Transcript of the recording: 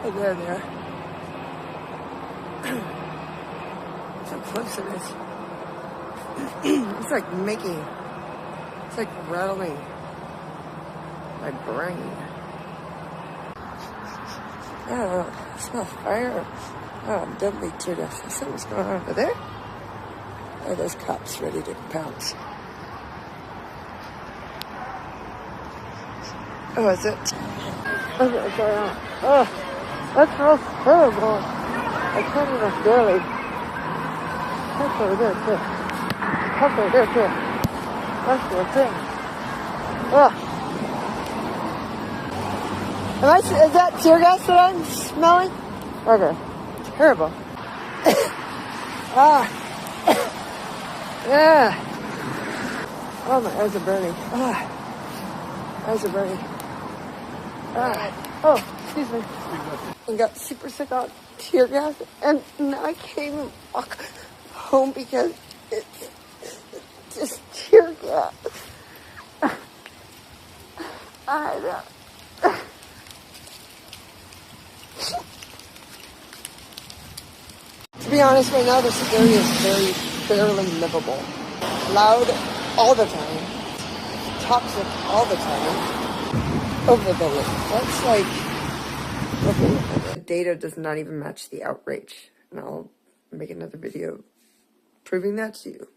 Oh, there. So close it is. It's like rattling my brain. Oh, I smell fire. Oh, deadly tear gas. Something's going on over there. Oh, those cops ready to pounce. Oh, is it? What's going on? Oh, that smells terrible. I can't even barely. That's over there, too. That's over there, too. That's the thing. Oh. Is that tear gas that I'm smelling? Okay. Terrible. Ah. Yeah. Oh, my eyes are burning. Ah. Eyes are burning. Ah. Oh, excuse me. I got super sick on tear gas, and now I can't even walk home because it's just tear gas. I don't. To be honest, right now this area is barely livable. Loud all the time. Toxic all the time. Over the lake. That's like the data does not even match the outrage. And I'll make another video proving that to you.